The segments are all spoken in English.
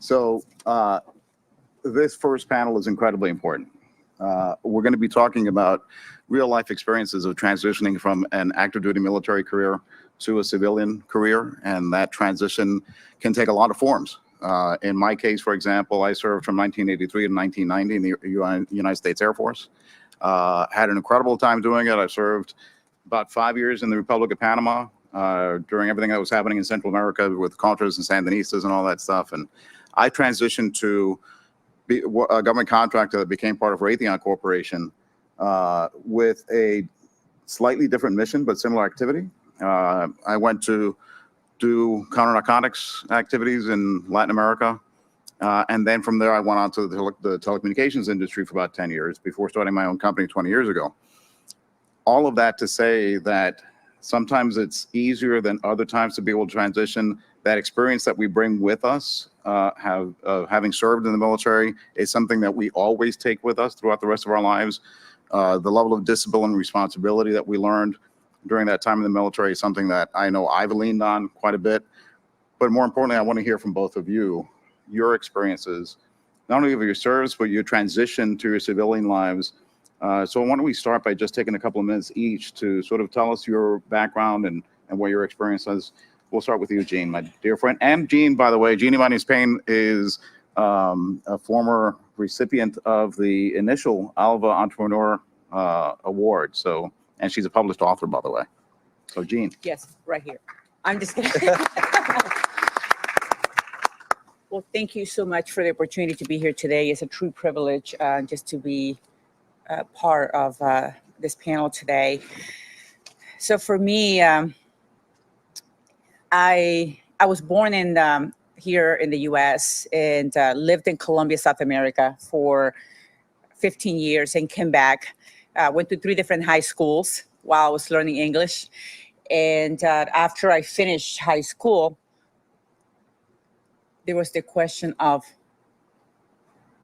So this first panel is incredibly important. We're going to be talking about real life experiences of transitioning from an active duty military career to a civilian career, and that transition can take a lot of forms. In my case, for example, I served from 1983 to 1990 in the United States Air Force. Had an incredible time doing it. I served about 5 years in the Republic of Panama during everything that was happening in Central America with Contras and Sandinistas and all that stuff. And I transitioned to be a government contractor that became part of Raytheon Corporation with a slightly different mission, but similar activity. I went to do counter-narcotics activities in Latin America. And then from there, I went on to the telecommunications industry for about 10 years before starting my own company 20 years ago. All of that to say that sometimes it's easier than other times to be able to transition. That experience that we bring with us, having served in the military, is something that we always take with us throughout the rest of our lives. The level of discipline and responsibility that we learned during that time in the military is something that I know I've leaned on quite a bit. But more importantly, I want to hear from both of you, your experiences, not only of your service, but your transition to your civilian lives. So why don't we start by just taking a couple of minutes each to sort of tell us your background and what your experience is. We'll start with you, Gene, my dear friend. And Gene, by the way, Gene Ibañez-Payne is a former recipient of the initial ALVA Entrepreneur Award. So, and she's a published author, by the way. So, Gene. Yes, right here. I'm just kidding. Well, thank you so much for the opportunity to be here today. It's a true privilege just to be part of this panel today. So for me, I was born in here in the U.S. and lived in Colombia, South America for 15 years and came back. Went to 3 different high schools while I was learning English. And after I finished high school, there was the question of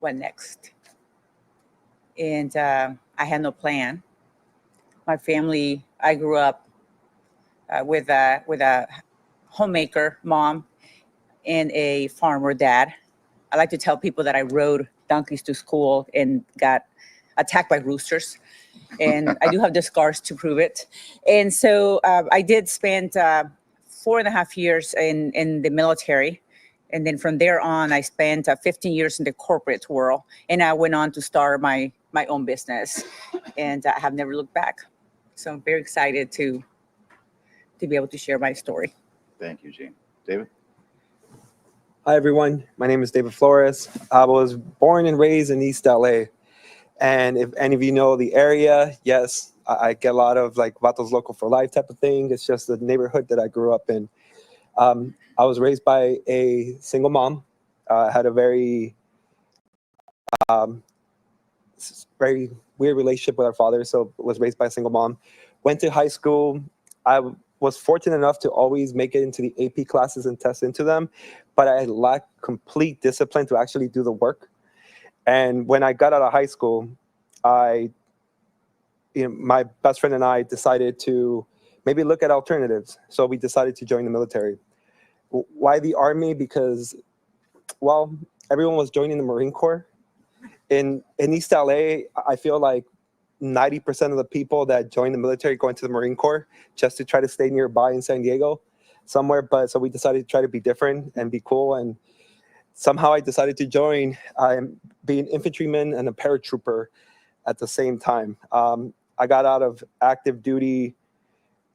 what next? And I had no plan. My family, I grew up with a homemaker mom and a farmer dad. I like to tell people that I rode donkeys to school and got attacked by roosters. And I do have the scars to prove it. And so I did spend 4.5 years in the military. And then from there on, I spent 15 years in the corporate world. And I went on to start my own business. And I have never looked back. So I'm very excited to be able to share my story. Thank you, Gene. David? Hi, everyone. My name is David Flores. I was born and raised in East LA. And if any of you know the area, yes, I get a lot of like Vatos Loco for Life type of thing. It's just the neighborhood that I grew up in. I was raised by a single mom. Had a very weird relationship with our father, so was raised by a single mom. Went to high school. I was fortunate enough to always make it into the AP classes and test into them, but I lacked complete discipline to actually do the work. And when I got out of high school, my best friend and I decided to maybe look at alternatives. So we decided to join the military. Why the Army? Because, well, everyone was joining the Marine Corps. In East LA, I feel like 90% of the people that join the military go into the Marine Corps just to try to stay nearby in San Diego somewhere. But so we decided to try to be different and be cool. And somehow I decided to join, be an infantryman and a paratrooper at the same time. I got out of active duty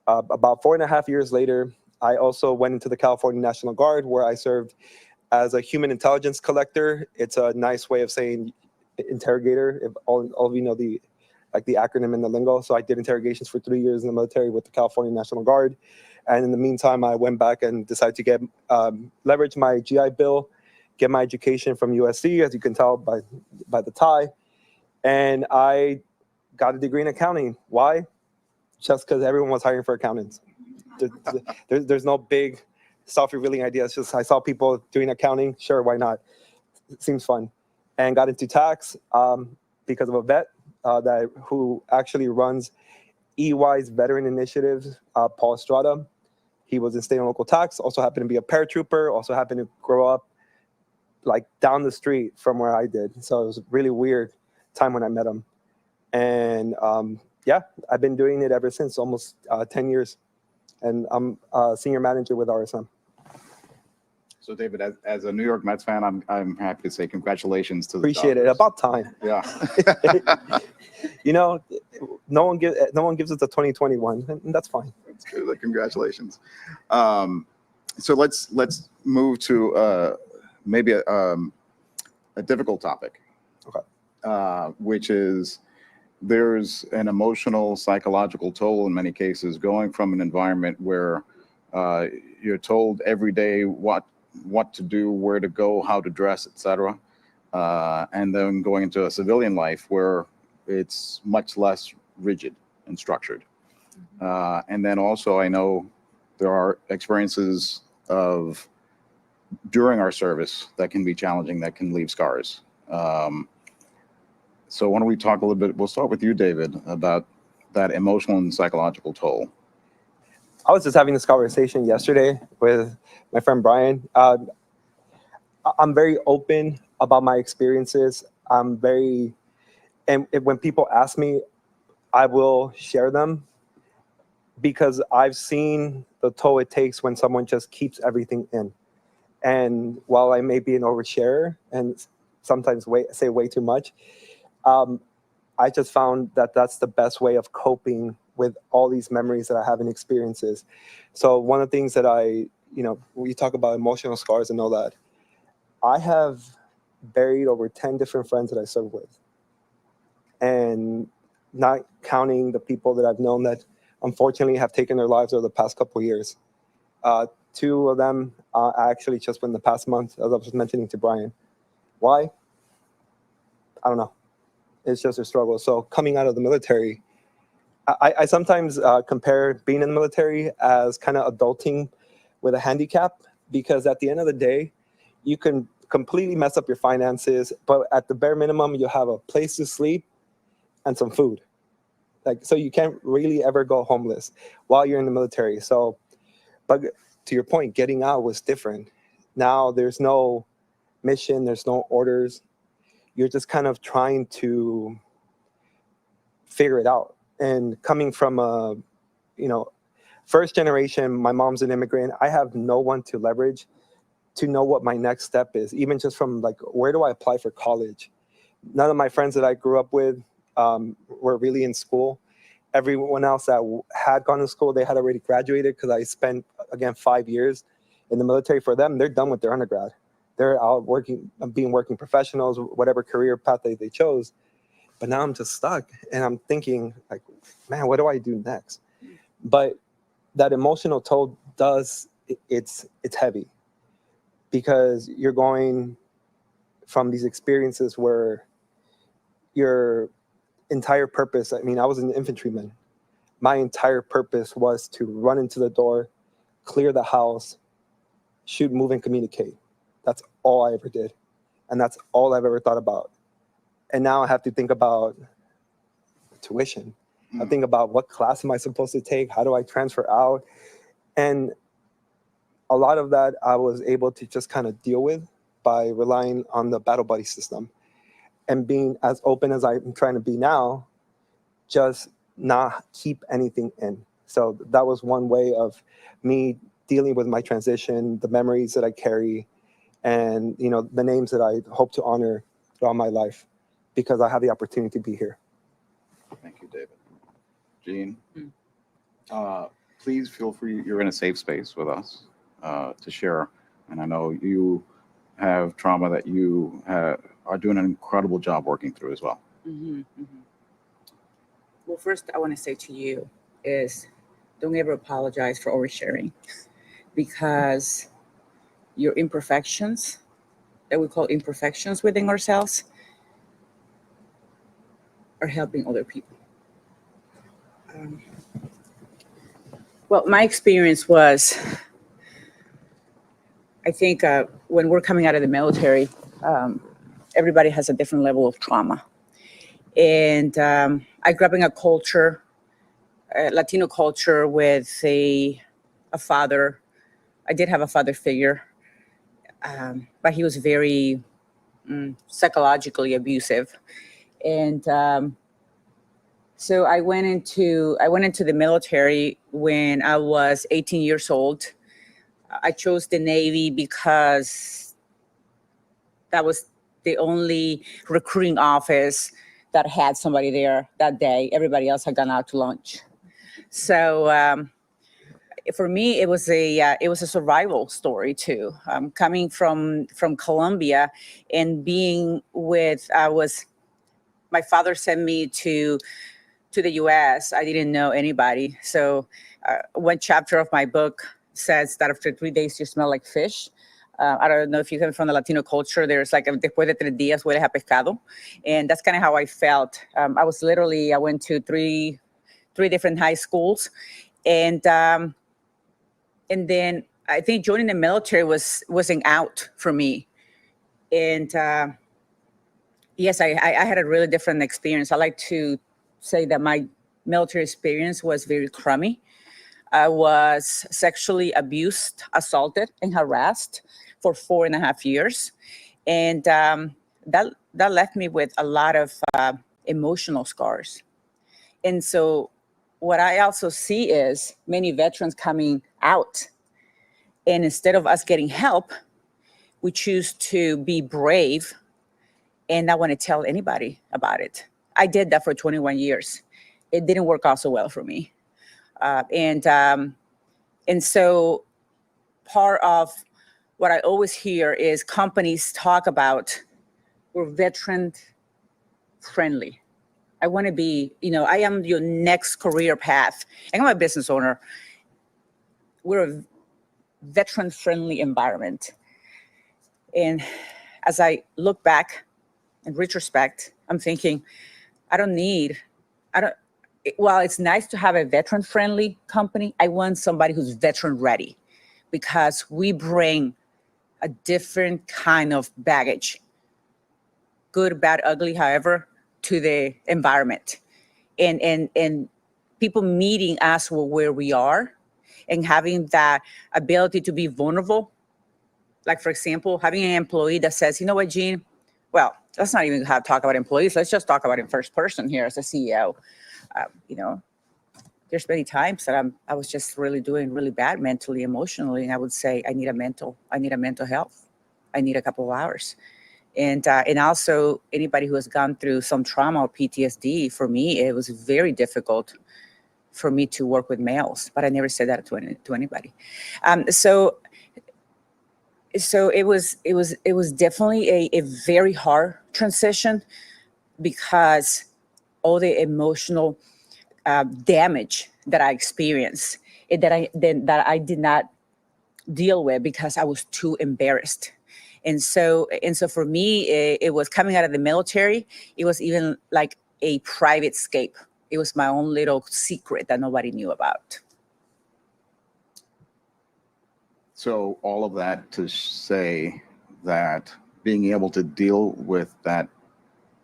about 4.5 years later. I also went into the California National Guard, where I served as a human intelligence collector. It's a nice way of saying interrogator, if all of you know the acronym in the lingo. So I did interrogations for 3 years in the military with the California National Guard. And in the meantime, I went back and decided to get leverage my GI Bill, get my education from USC, as you can tell by the tie. And I got a degree in accounting. Why? Just because everyone was hiring for accountants. There's no big self-revealing idea. It's just I saw people doing accounting. Sure, why not? It seems fun. And got into tax because of a vet who actually runs EY's veteran initiatives, Paul Estrada. He was in state and local tax, also happened to be a paratrooper, also happened to grow up like down the street from where I did. So it was a really weird time when I met him. And yeah, I've been doing it ever since, almost 10 years. And I'm a senior manager with RSM. So David, as a New York Mets fan, I'm happy to say congratulations to the Appreciate it. Dodgers. About time. Yeah. You know, no one gives us the 2021, and that's fine. That's good. Congratulations. So let's move to maybe a difficult topic. Okay. Which is there's an emotional, psychological toll in many cases going from an environment where you're told every day what to do, where to go, how to dress, etc., and then going into a civilian life where it's much less rigid and structured. And then also, I know there are experiences of during our service that can be challenging, that can leave scars. So why don't we talk a little bit, we'll start with you, David, about that emotional and psychological toll. I was just having this conversation yesterday with my friend Brian. I'm very open about my experiences. And when people ask me, I will share them because I've seen the toll it takes when someone just keeps everything in. And while I may be an oversharer and sometimes say way too much, I just found that that's the best way of coping with all these memories that I have and experiences. So one of the things that we talk about emotional scars and all that, I have buried over 10 different friends that I served with. And not counting the people that I've known that unfortunately have taken their lives over the past couple of years. 2 of them actually just within the past month, as I was mentioning to Brian. Why? I don't know. It's just a struggle. So coming out of the military, I sometimes compare being in the military as kind of adulting with a handicap, because at the end of the day, you can completely mess up your finances, but at the bare minimum, you have a place to sleep and some food. So you can't really ever go homeless while you're in the military. So, but to your point, getting out was different. Now there's no mission, there's no orders. You're just kind of trying to figure it out. And coming from a, first generation, my mom's an immigrant. I have no one to leverage to know what my next step is, even just from where do I apply for college? None of my friends that I grew up with were really in school. Everyone else that had gone to school, they had already graduated because I spent, again, 5 years in the military. For them, they're done with their undergrad. They're out working professionals, whatever career path they chose. But now I'm just stuck and I'm thinking man, what do I do next? But that emotional toll it's heavy, because you're going from these experiences where your entire purpose, I was an infantryman. My entire purpose was to run into the door, clear the house, shoot, move, and communicate. That's all I ever did. And that's all I've ever thought about. And now I have to think about tuition. I think about what class am I supposed to take? How do I transfer out? And a lot of that I was able to just kind of deal with by relying on the battle buddy system and being as open as I'm trying to be now, just not keep anything in. So that was one way of me dealing with my transition, the memories that I carry, and the names that I hope to honor throughout my life, because I have the opportunity to be here. Thank you, David. Jean, please feel free. You're in a safe space with us to share. And I know you have trauma that you are doing an incredible job working through as well. Mm-hmm, mm-hmm. Well, first I want to say to you is don't ever apologize for oversharing, because your imperfections, that we call imperfections within ourselves, are helping other people. Well, my experience was, I think when we're coming out of the military, everybody has a different level of trauma. And I grew up in a culture, Latino culture, with a father. I did have a father figure. but he was very psychologically abusive. And so I went into the military when I was 18 years old. I chose the Navy because that was the only recruiting office that had somebody there that day. Everybody else had gone out to lunch. So for me, it was a survival story too. Coming from Colombia and being with, my father sent me to the U.S. I didn't know anybody. So one chapter of my book says that after 3 days you smell like fish. I don't know if you come from the Latino culture. There's like después de 3 días huele a pescado, and that's kind of how I felt. I went to three different high schools, and then I think joining the military wasn't out for me. And yes, I had a really different experience. I like to say that my military experience was very crummy. I was sexually abused, assaulted, and harassed for 4.5 years. And that left me with a lot of emotional scars. And so what I also see is many veterans coming out. And instead of us getting help, we choose to be brave and not want to tell anybody about it. I did that for 21 years. It didn't work out so well for me. And so part of what I always hear is companies talk about, we're veteran friendly. I want to be, I am your next career path. And I'm a business owner. We're a veteran friendly environment. And as I look back in retrospect, I'm thinking, while it's nice to have a veteran friendly company, I want somebody who's veteran ready, because we bring a different kind of baggage, good, bad, ugly, however, to the environment. And people meeting us where we are and having that ability to be vulnerable. Like, for example, having an employee that says, you know what, Gene, well, let's not even talk about employees. Let's just talk about in first person here as a CEO. There's many times that I was just really doing really bad mentally, emotionally, and I would say, I need a mental health. I need a couple of hours. And also anybody who has gone through some trauma or PTSD, for me, it was very difficult for me to work with males, but I never said that to anybody. So it was definitely a very hard transition, because all the emotional damage that I experienced, that I did not deal with because I was too embarrassed. And so for me, it was coming out of the military. It was even like a private escape. It was my own little secret that nobody knew about. So all of that to say that being able to deal with that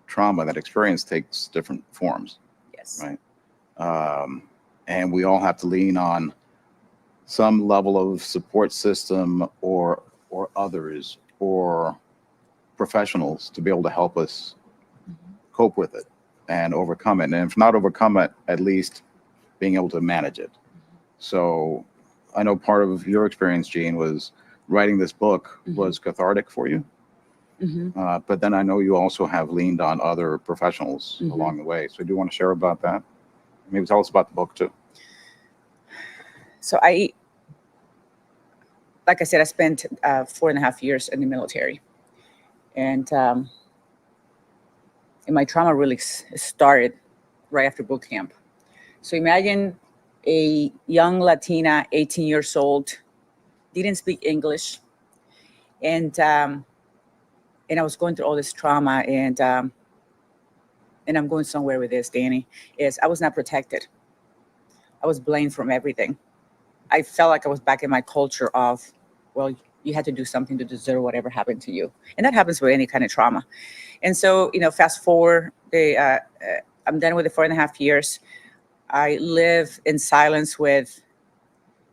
trauma, that experience, takes different forms. Yes. Right. And we all have to lean on some level of support system or others or professionals to be able to help us cope with it and overcome it. And if not overcome it, at least being able to manage it. So I know part of your experience, Gene, was writing this book was cathartic for you. But then I know you also have leaned on other professionals along the way. So do you want to share about that? Maybe tell us about the book too. So like I said, I spent 4.5 years in the military, and my trauma really started right after boot camp. So imagine a young Latina, 18 years old, didn't speak English, and I was going through all this trauma, and I'm going somewhere with this, Danny, is I was not protected. I was blamed from everything. I felt like I was back in my culture of, well, you had to do something to deserve whatever happened to you. And that happens with any kind of trauma. And so, fast forward, I'm done with the 4.5 years. I live in silence with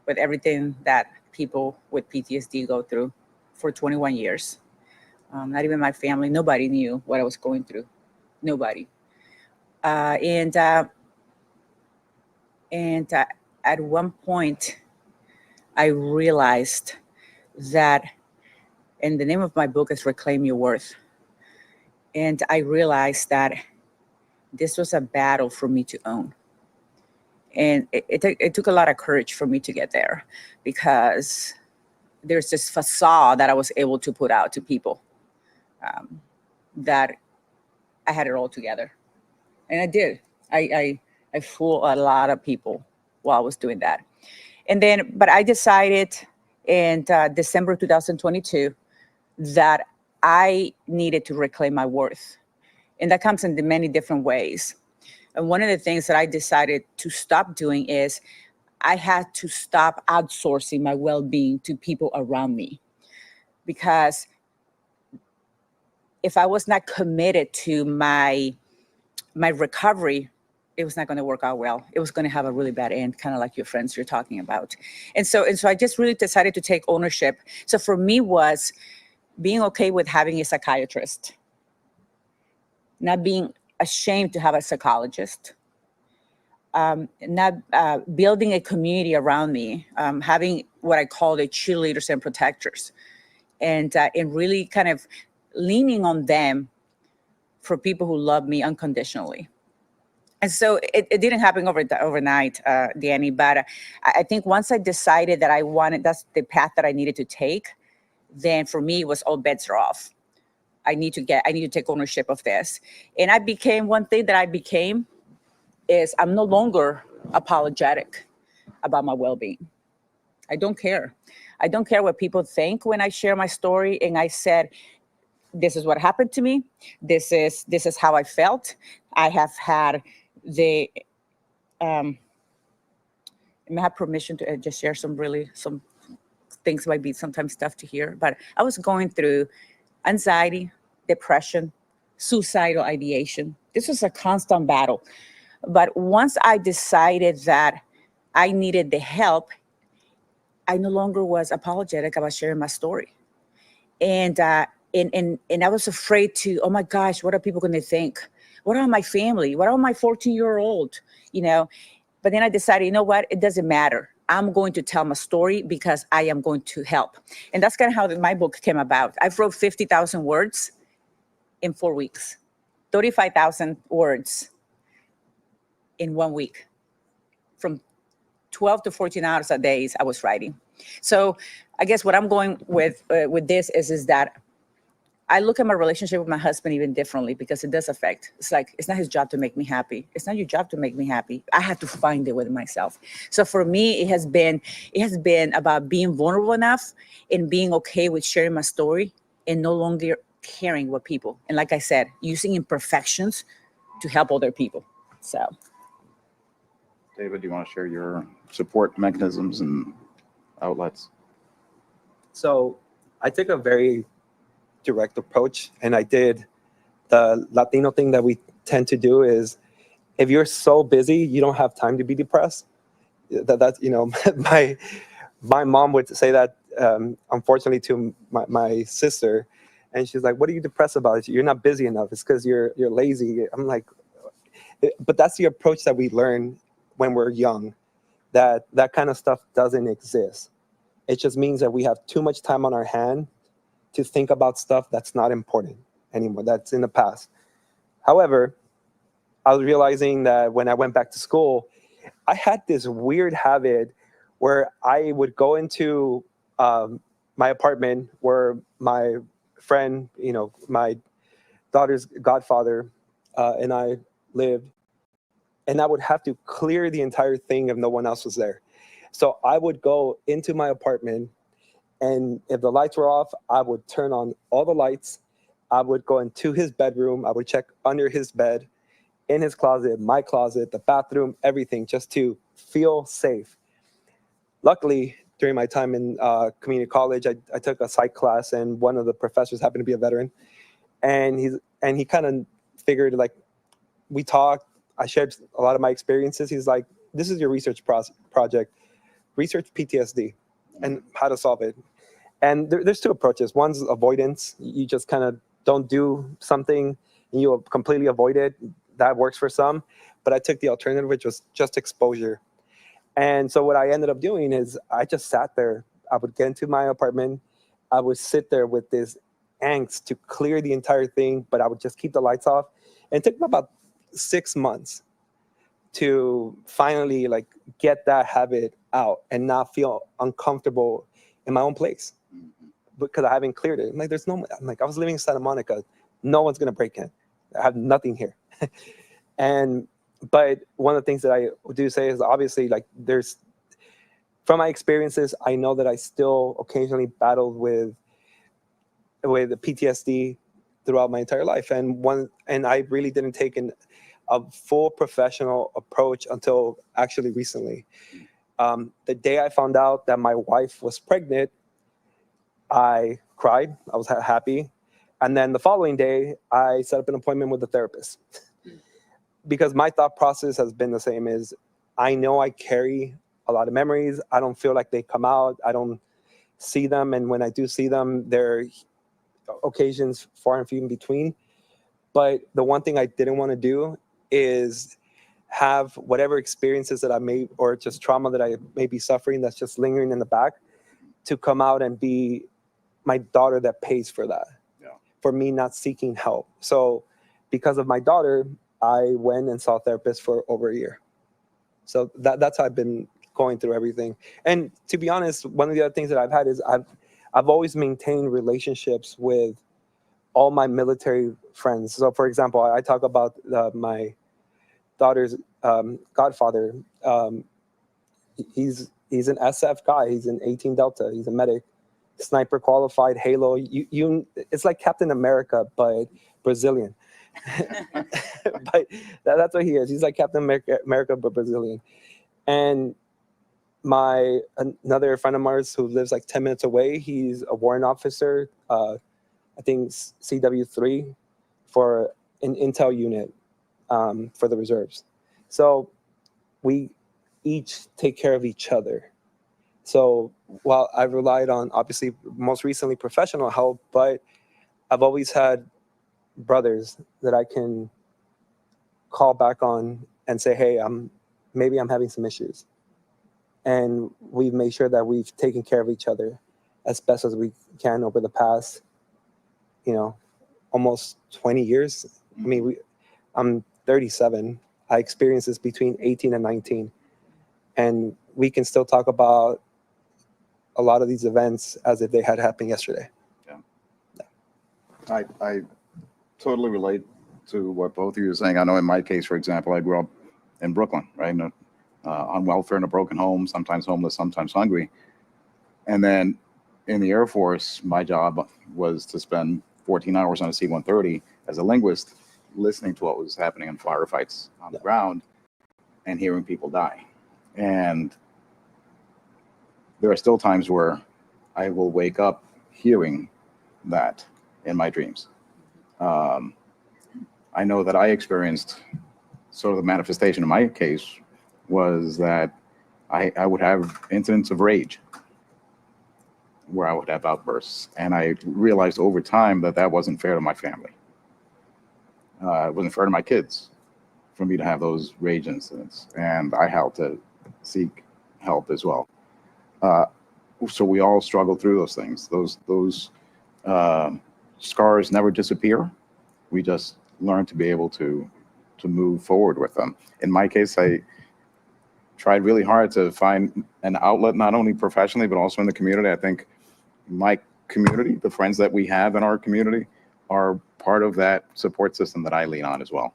everything that people with PTSD go through. for 21 years. Not even my family. Nobody knew what I was going through. Nobody. And at one point, I realized that, and the name of my book is Reclaim Your Worth. And I realized that this was a battle for me to own. And it took a lot of courage for me to get there, because there's this facade that I was able to put out to people, that I had it all together. And I did. I fooled a lot of people while I was doing that. And then, but I decided in December 2022 that I needed to reclaim my worth. And that comes in many different ways. And one of the things that I decided to stop doing is I had to stop outsourcing my well-being to people around me. Because if I was not committed to my recovery, it was not going to work out well. It was going to have a really bad end, kind of like your friends you're talking about. And so I just really decided to take ownership. So for me was being okay with having a psychiatrist, not being ashamed to have a psychologist, not building a community around me, having what I call the cheerleaders and protectors, and really kind of leaning on them for people who love me unconditionally. And so it didn't happen overnight, Danny, but I think once I decided that that's the path that I needed to take, then for me, it was all bets are off. I need to take ownership of this. And one thing that I became is I'm no longer apologetic about my well-being. I don't care. I don't care what people think when I share my story. And I said, this is what happened to me. This is how I felt. I have had I have permission to just share some things might be sometimes tough to hear, but I was going through anxiety, depression, suicidal ideation. This was a constant battle. But once I decided that I needed the help, I no longer was apologetic about sharing my story. And I was afraid to, oh my gosh, what are people going to think? What are my family? What are my 14-year-old? But then I decided, you know what? It doesn't matter. I'm going to tell my story because I am going to help. And that's kind of how my book came about. I wrote 50,000 words in 4 weeks, 35,000 words in 1 week. From 12 to 14 hours a day I was writing. So I guess what I'm going with this is that I look at my relationship with my husband even differently, because it does affect. It's like, it's not his job to make me happy. It's not your job to make me happy. I have to find it with myself. So for me, it has been about being vulnerable enough and being okay with sharing my story and no longer caring what people. And like I said, using imperfections to help other people. So. David, do you want to share your support mechanisms and outlets? So I took a very direct approach, and I did the Latino thing that we tend to do is, if you're so busy, you don't have time to be depressed. That's my mom would say that, unfortunately, to my sister, and she's like, what are you depressed about? You're not busy enough. It's because you're lazy. I'm like, but that's the approach that we learn when we're young, that kind of stuff doesn't exist. It just means that we have too much time on our hand to think about stuff that's not important anymore, that's in the past. However, I was realizing that when I went back to school, I had this weird habit where I would go into my apartment where my friend, my daughter's godfather and I lived, and I would have to clear the entire thing if no one else was there. So I would go into my apartment, and if the lights were off, I would turn on all the lights. I would go into his bedroom. I would check under his bed, in his closet, my closet, the bathroom, everything, just to feel safe. Luckily, during my time in community college, I took a psych class, and one of the professors happened to be a veteran. And he kind of figured, like, we talked. I shared a lot of my experiences. He's like, this is your research project. Research PTSD and how to solve it. And there's two approaches. One's avoidance. You just kind of don't do something and you completely avoid it. That works for some. But I took the alternative, which was just exposure. And so what I ended up doing is I just sat there. I would get into my apartment. I would sit there with this angst to clear the entire thing, but I would just keep the lights off. And it took me about 6 months to finally like get that habit out and not feel uncomfortable in my own place because I haven't cleared it. I'm like, I was living in Santa Monica. No one's going to break in. I have nothing here. But one of the things that I do say is obviously like from my experiences, I know that I still occasionally battled with the PTSD throughout my entire life. And I really didn't take a full professional approach until actually recently. The day I found out that my wife was pregnant, I cried. I was happy. And then the following day, I set up an appointment with a therapist. Because my thought process has been the same as I know I carry a lot of memories. I don't feel like they come out. I don't see them. And when I do see them, they're occasions far and few in between. But the one thing I didn't want to do is have whatever experiences that I may, or just trauma that I may be suffering that's just lingering in the back, to come out and be my daughter that pays for that, for me not seeking help. So because of my daughter, I went and saw a therapist for over a year. So that's how I've been going through everything. And to be honest, one of the other things that I've had is I've always maintained relationships with all my military friends. So for example, I talk about my daughter's godfather. He's an SF guy. He's an 18 Delta. He's a medic, sniper qualified, Halo. It's like Captain America, but Brazilian. But that's what he is. He's like Captain America, but Brazilian. And another friend of ours who lives like 10 minutes away, he's a warrant officer, I think CW3 for an intel unit for the reserves. So we each take care of each other. So while I've relied on, obviously, most recently professional help, but I've always had brothers that I can call back on and say, hey, maybe I'm having some issues. And we've made sure that we've taken care of each other as best as we can over the past, almost 20 years. I mean, I'm 37. I experienced this between 18 and 19. And we can still talk about a lot of these events as if they had happened yesterday. Yeah. I totally relate to what both of you are saying. I know in my case, for example, I grew up in Brooklyn, right? On welfare in a broken home, sometimes homeless, sometimes hungry. And then in the Air Force, my job was to spend 14 hours on a C-130 as a linguist, listening to what was happening in firefights on the ground and hearing people die. And there are still times where I will wake up hearing that in my dreams. I know that I experienced sort of the manifestation in my case was that I would have incidents of rage where I would have outbursts. And I realized over time that wasn't fair to my family. It wasn't fair to my kids for me to have those rage incidents. And I had to seek help as well. So we all struggle through those things. Those scars never disappear. We just learn to be able to move forward with them. In my case, I tried really hard to find an outlet, not only professionally, but also in the community. I think my community, the friends that we have in our community, are part of that support system that I lean on as well.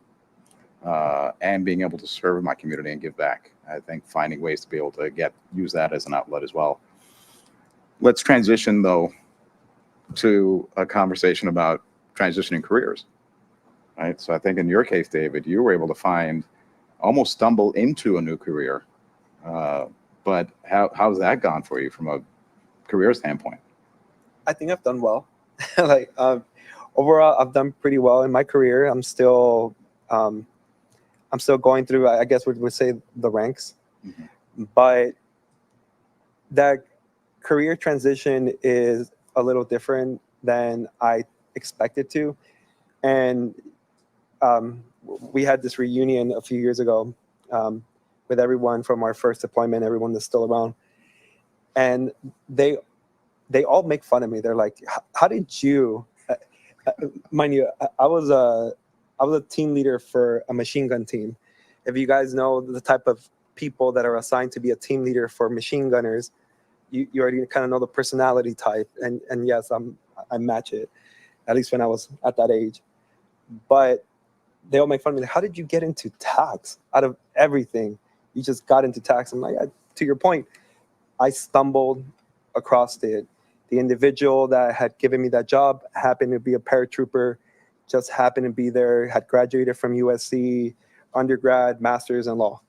And being able to serve my community and give back. I think finding ways to be able to use that as an outlet as well. Let's transition though to a conversation about transitioning careers, right? So I think in your case, David, you were able to almost stumble into a new career. But how's that gone for you from a career standpoint? I think I've done well. Overall, I've done pretty well in my career. I'm still going through, I guess we'd say, the ranks. Mm-hmm. But that career transition is a little different than I expected to. And we had this reunion a few years ago with everyone from our first deployment, everyone that's still around. And they all make fun of me. They're like, how did you, mind you, I was a team leader for a machine gun team. If you guys know the type of people that are assigned to be a team leader for machine gunners, you already kind of know the personality type. And yes, I match it, at least when I was at that age. But they all make fun of me. Like, how did you get into tax? Out of everything, you just got into tax. I'm like, to your point, I stumbled across it. The individual that had given me that job happened to be a paratrooper, just happened to be there, had graduated from USC, undergrad, master's in law.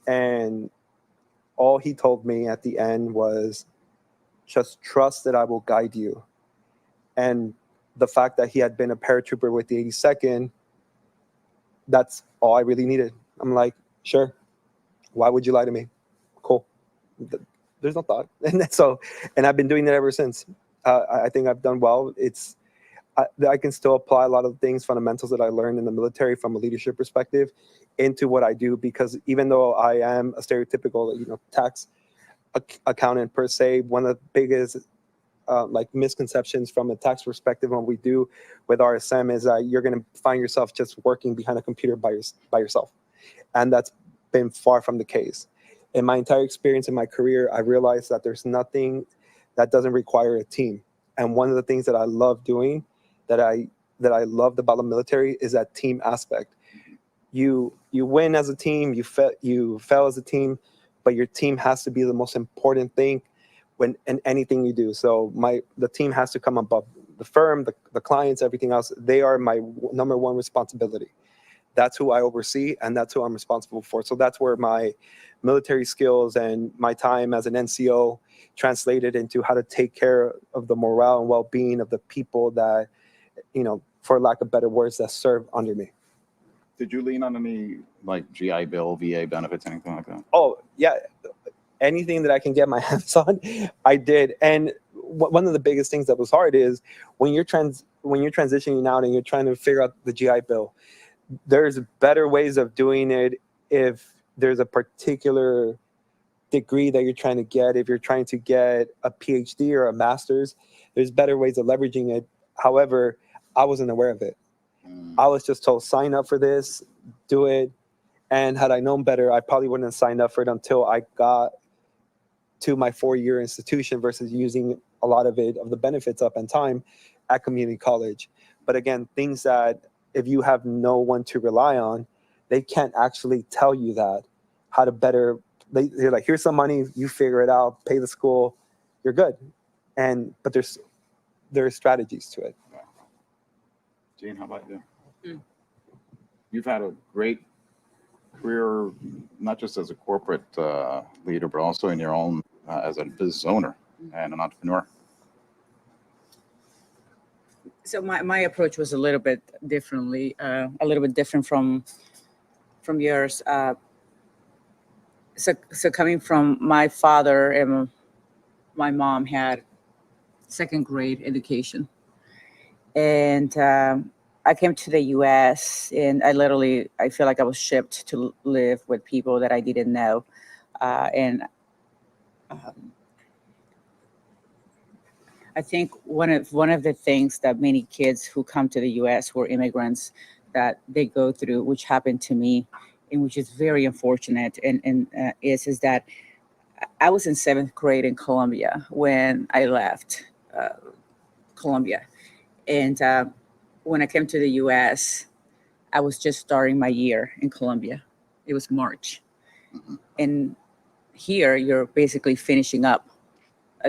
And all he told me at the end was, just trust that I will guide you. And the fact that he had been a paratrooper with the 82nd, that's all I really needed. I'm like, sure. Why would you lie to me? Cool. There's no thought. And I've been doing that ever since. I think I've done well. I can still apply a lot of things, fundamentals that I learned in the military from a leadership perspective into what I do, because even though I am a stereotypical, tax accountant per se, one of the biggest misconceptions from a tax perspective on what we do with RSM is that you're going to find yourself just working behind a computer by yourself. And that's been far from the case. In my entire experience in my career, I realized that there's nothing that doesn't require a team. And one of the things that I love doing, that I loved about the military, is that team aspect. You win as a team, you fail as a team, but your team has to be the most important thing in anything you do. So the team has to come above the firm, the clients, everything else. They are my number one responsibility. That's who I oversee, and that's who I'm responsible for. So that's where my military skills and my time as an NCO translated into how to take care of the morale and well-being of the people that, for lack of better words, that serve under me. Did you lean on any GI Bill, VA benefits, anything like that? Oh, yeah. Anything that I can get my hands on, I did. And one of the biggest things that was hard is when you're transitioning out and you're trying to figure out the GI Bill, there's better ways of doing it. If there's a particular degree that you're trying to get, if you're trying to get a PhD or a master's, there's better ways of leveraging it. However, I wasn't aware of it. I was just told, sign up for this, do it. And had I known better, I probably wouldn't have signed up for it until I got to my 4-year institution versus using a lot of the benefits up in time at community college. But again, things that if you have no one to rely on, they can't actually tell you that, how to better, they're like, here's some money, you figure it out, pay the school, you're good. But there are strategies to it. Gene, how about you? You've had a great career, not just as a corporate leader, but also in your own as a business owner and an entrepreneur. So my approach was a little bit different from yours. So coming from my father and my mom had second grade education, and I came to the U.S. and I feel like I was shipped to live with people that I didn't know, I think one of the things that many kids who come to the U.S. who are immigrants that they go through, which happened to me, and which is very unfortunate, is that I was in 7th grade in Colombia when I left Colombia, and when I came to the U.S., I was just starting my year in Colombia. It was March, and here you're basically finishing up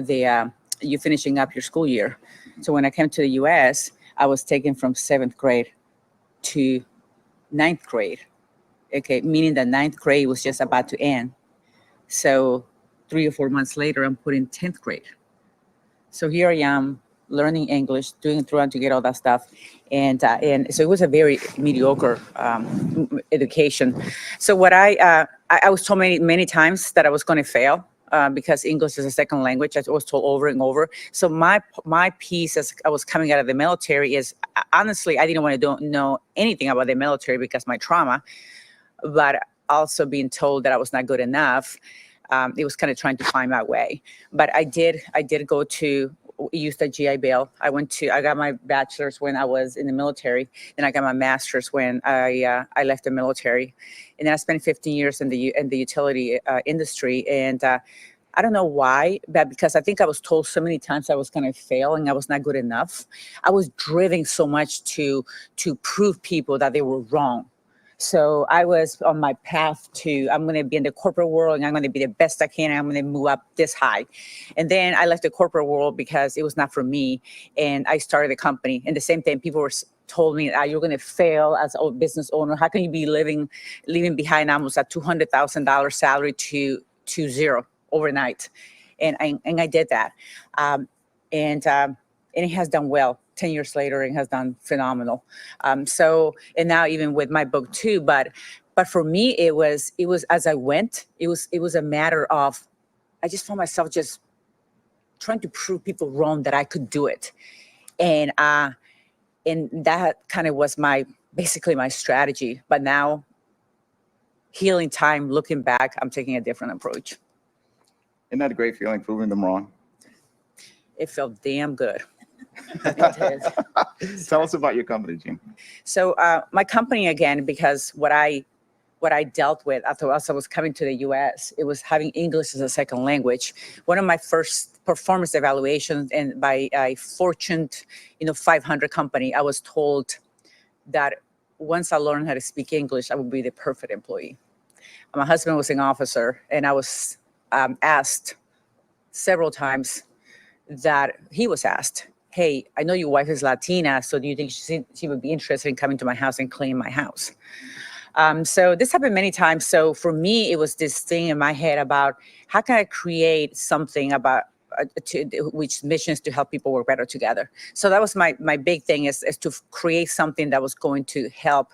your school year. So when I came to the U.S., I was taken from 7th grade to 9th grade. Okay, meaning that 9th grade was just about to end. So 3 or 4 months later, I'm put in 10th grade. So here I am learning English, trying to get all that stuff. And so it was a very mediocre education. So what I was told many times that I was going to fail because English is a second language. I was told over and over. So my piece as I was coming out of the military is, honestly, I didn't want to know anything about the military because my trauma, but also being told that I was not good enough. It was kind of trying to find my way. But I did go to use the GI Bill. I got my bachelor's when I was in the military, and I got my master's when I left the military, and then I spent 15 years in the utility industry. And I don't know why, but because I think I was told so many times I was going to fail and I was not good enough. I was driven so much to prove people that they were wrong. So I was on my path to, I'm going to be in the corporate world and I'm going to be the best I can. And I'm going to move up this high. And then I left the corporate world because it was not for me. And I started a company. And the same thing, people told me, you're going to fail as a business owner. How can you be leaving behind almost a $200,000 salary to zero overnight? And I did that. And it has done well. 10 years later, it has done phenomenal. And now even with my book too, but for me, it was as I went, it was a matter of, I just found myself just trying to prove people wrong that I could do it. And that kind of was basically my strategy. But now, healing time, looking back, I'm taking a different approach. Isn't that a great feeling, proving them wrong? It felt damn good. Tell us about your company, Jean. So my company, again, because what I dealt with as I was coming to the U.S., it was having English as a second language. One of my first performance evaluations, and by a Fortune 500 company, I was told that once I learned how to speak English, I would be the perfect employee. My husband was an officer, and I was asked several times that he was asked, hey, I know your wife is Latina, so do you think she would be interested in coming to my house and cleaning my house? So this happened many times. So for me, it was this thing in my head about how can I create something about which mission is to help people work better together. So that was my big thing is to create something that was going to help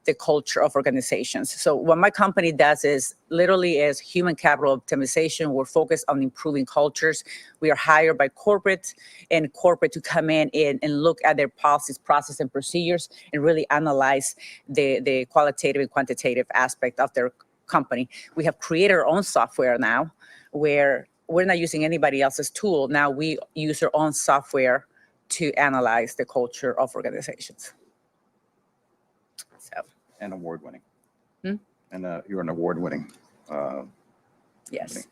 the culture of organizations. So what my company does is literally is human capital optimization. We're focused on improving cultures. We are hired by corporate to come in and look at their policies, process, and procedures, and really analyze the qualitative and quantitative aspect of their company. We have created our own software now where we're not using anybody else's tool. Now we use our own software to analyze the culture of organizations. So. And award-winning. Hmm? And you're an award-winning. Yes. Company.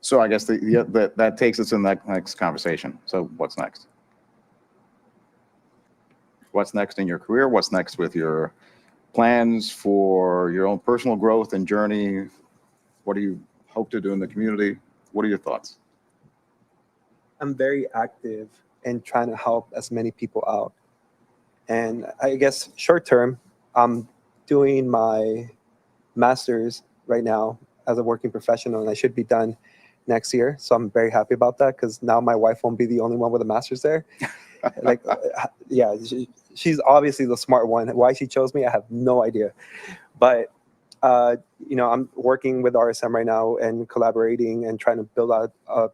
So I guess that takes us in that next conversation. So what's next? What's next in your career? What's next with your plans for your own personal growth and journey? What do you hope to do in the community? What are your thoughts? I'm very active in trying to help as many people out. And I guess short term, I'm doing my master's right now as a working professional, and I should be done next year. So I'm very happy about that because now my wife won't be the only one with a master's there. Yeah, she's obviously the smart one. Why she chose me, I have no idea. But I'm working with RSM right now and collaborating and trying to build out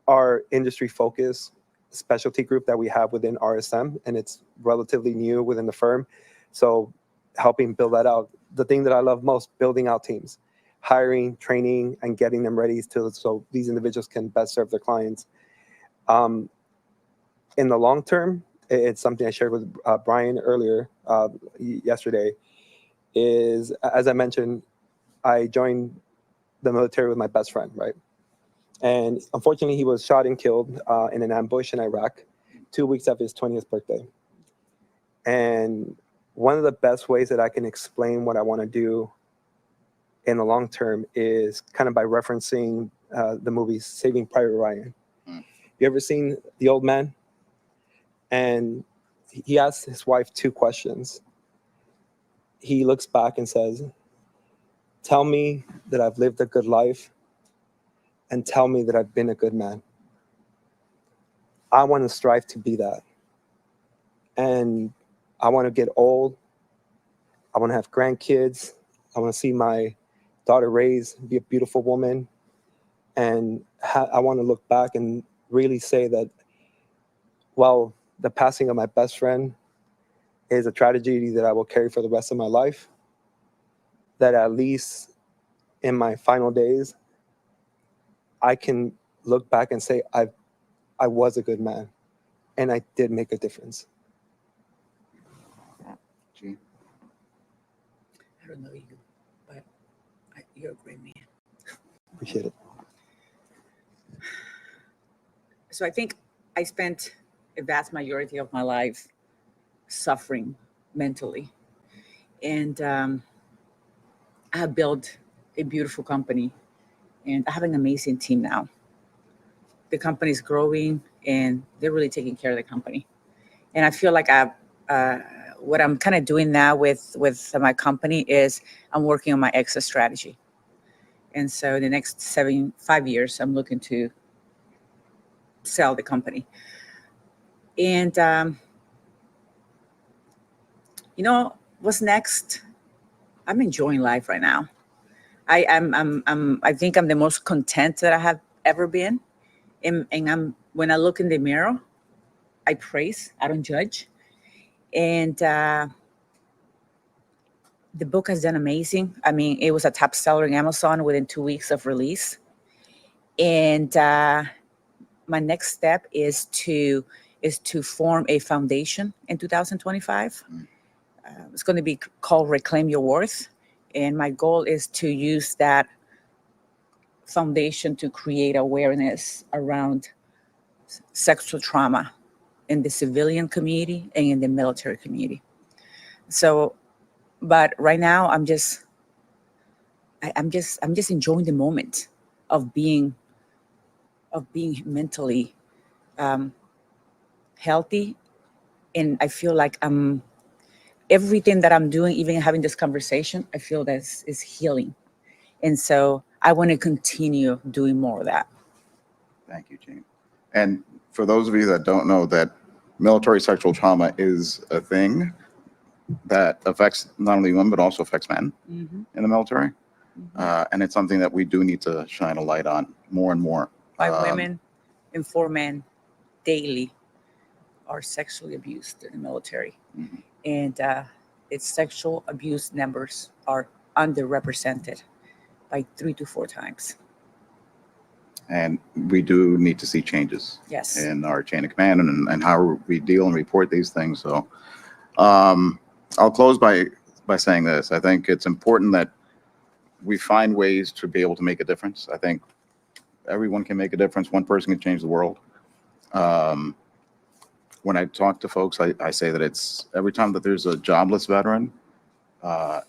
our industry focus specialty group that we have within RSM, and it's relatively new within the firm. So helping build that out. The thing that I love most, building out teams, hiring, training, and getting them ready so these individuals can best serve their clients. In the long term, it's something I shared with Brian earlier yesterday, is, as I mentioned, I joined the military with my best friend, right? And unfortunately, he was shot and killed in an ambush in Iraq 2 weeks after his 20th birthday. And one of the best ways that I can explain what I want to do in the long term is kind of by referencing the movie Saving Private Ryan. You ever seen The Old Man? And he asks his wife 2 questions. He looks back and says, tell me that I've lived a good life and tell me that I've been a good man. I want to strive to be that. And I want to get old. I want to have grandkids. I want to see my daughter raised, be a beautiful woman. And I want to look back and really say that while the passing of my best friend is a tragedy that I will carry for the rest of my life, that at least in my final days, I can look back and say I was a good man and I did make a difference. Gene? I don't know you, but you're a great man. Appreciate it. So I think I spent a vast majority of my life suffering mentally. And I have built a beautiful company, and I have an amazing team now. The company is growing, and they're really taking care of the company. And I feel like what I'm kind of doing now with my company is I'm working on my exit strategy. And so in the next 5 years, I'm looking to sell the company. And what's next? I'm enjoying life right now. I think I'm the most content that I have ever been. And when I look in the mirror, I praise, I don't judge. And the book has done amazing. I mean, it was a top seller in Amazon within 2 weeks of release. And my next step is to form a foundation in 2025. It's going to be called Reclaim Your Worth. And my goal is to use that foundation to create awareness around sexual trauma in the civilian community and in the military community. So, but right now I'm just enjoying the moment of being mentally healthy. And I feel like everything that I'm doing, even having this conversation, I feel that is healing. And so I want to continue doing more of that. Thank you, Gene. And for those of you that don't know, that military sexual trauma is a thing that affects not only women, but also affects men in the military. And it's something that we do need to shine a light on more and more. 5 women and 4 men daily are sexually abused in the military. And its sexual abuse numbers are underrepresented by 3 to 4 times. And we do need to see changes in our chain of command and how we deal and report these things. So I'll close by saying this. I think it's important that we find ways to be able to make a difference. I think everyone can make a difference. One person can change the world. When I talk to folks, I say that it's every time that there's a jobless veteran,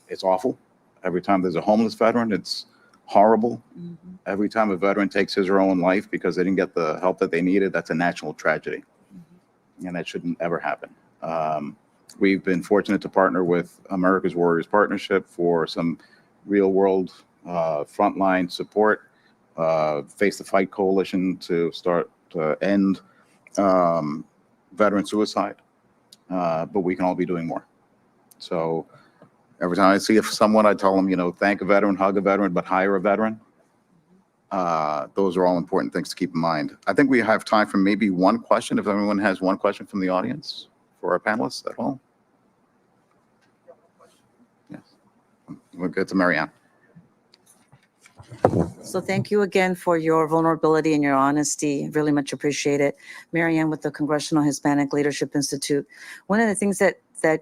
it's awful. Every time there's a homeless veteran, it's horrible. Every time a veteran takes his or her own life because they didn't get the help that they needed, that's a national tragedy. And that shouldn't ever happen. We've been fortunate to partner with America's Warriors Partnership for some real world frontline support, Face the Fight Coalition to start to end veteran suicide, but we can all be doing more. So every time I see someone, I tell them, thank a veteran, hug a veteran, but hire a veteran. Those are all important things to keep in mind. I think we have time for maybe one question. If anyone has one question from the audience for our panelists at all. Yes. We'll get to Marianne. So thank you again for your vulnerability and your honesty. Really much appreciate it. Marianne with the Congressional Hispanic Leadership Institute. One of the things that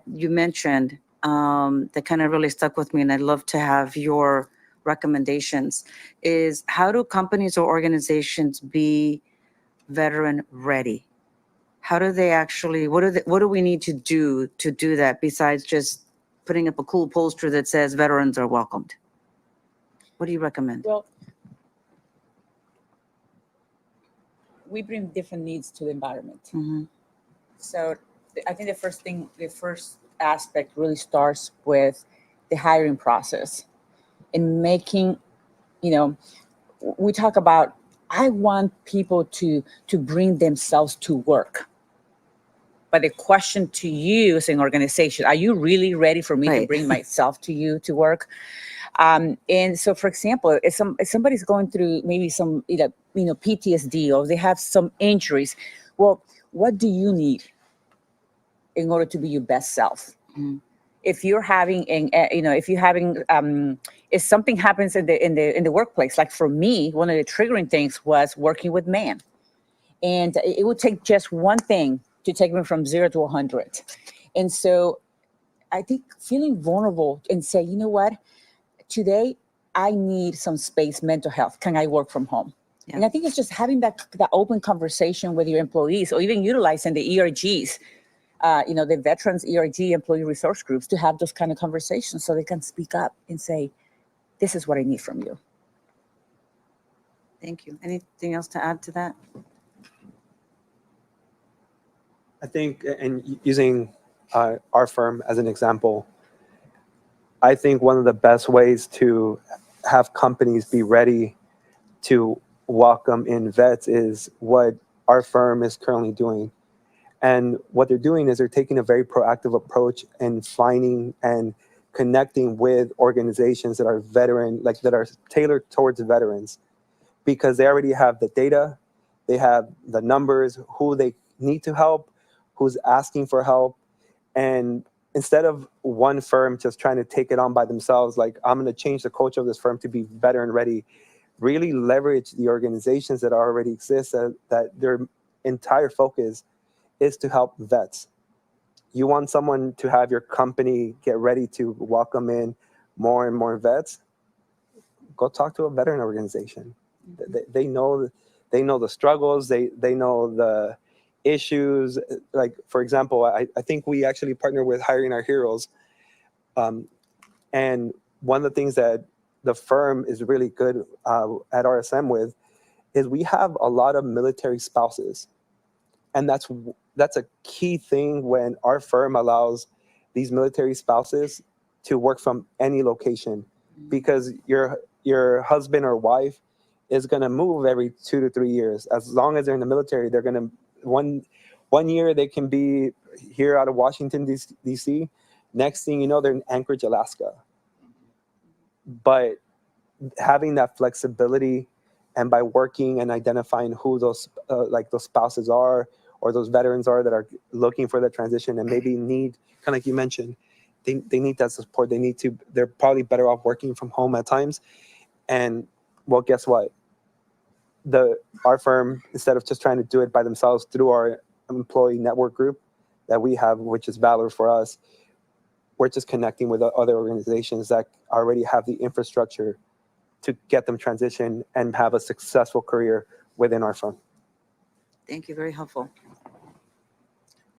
you mentioned that kind of really stuck with me, and I'd love to have your recommendations, is how do companies or organizations be veteran ready? How do they actually, what do we need to do that besides just putting up a cool poster that says veterans are welcomed? What do you recommend? Well, we bring different needs to the environment. So I think the first aspect really starts with the hiring process and making, we talk about, I want people to bring themselves to work. But the question to you as an organization, are you really ready for me to bring myself to you to work? And so, for example, if somebody's going through maybe some PTSD, or they have some injuries, well, what do you need in order to be your best self? If you're having, if something happens in the workplace, like for me, one of the triggering things was working with man, and it would take just one thing to take me from 0 to 100. And so, I think feeling vulnerable and say, you know what, today I need some space, mental health. Can I work from home? Yeah. And I think it's just having that open conversation with your employees, or even utilizing the ERGs. The veterans ERG employee resource groups, to have those kind of conversations so they can speak up and say, this is what I need from you. Thank you. Anything else to add to that? I think, and using our firm as an example, I think one of the best ways to have companies be ready to welcome in vets is what our firm is currently doing. And what they're doing is they're taking a very proactive approach and finding and connecting with organizations that are that are tailored towards veterans, because they already have the data, they have the numbers, who they need to help, who's asking for help. And instead of one firm just trying to take it on by themselves, like, I'm going to change the culture of this firm to be better and ready, really leverage the organizations that already exist, that their entire focus is to help vets. You want someone to have your company get ready to welcome in more and more vets, go talk to a veteran organization. They know the struggles, they know the issues. Like, for example, I think we actually partner with Hiring Our Heroes. And one of the things that the firm is really good at RSM with is we have a lot of military spouses. And that's a key thing when our firm allows these military spouses to work from any location, because your husband or wife is going to move every 2 to 3 years. As long as they're in the military, they're going to, one year they can be here out of Washington, D.C. Next thing you know, they're in Anchorage, Alaska. But having that flexibility, and by working and identifying who those spouses are, or those veterans are that are looking for that transition and maybe need, kind of like you mentioned, they need that support. They're probably better off working from home at times. And well, guess what? Our firm, instead of just trying to do it by themselves through our employee network group that we have, which is Valor for us, we're just connecting with other organizations that already have the infrastructure to get them transition and have a successful career within our firm. Thank you. Very helpful.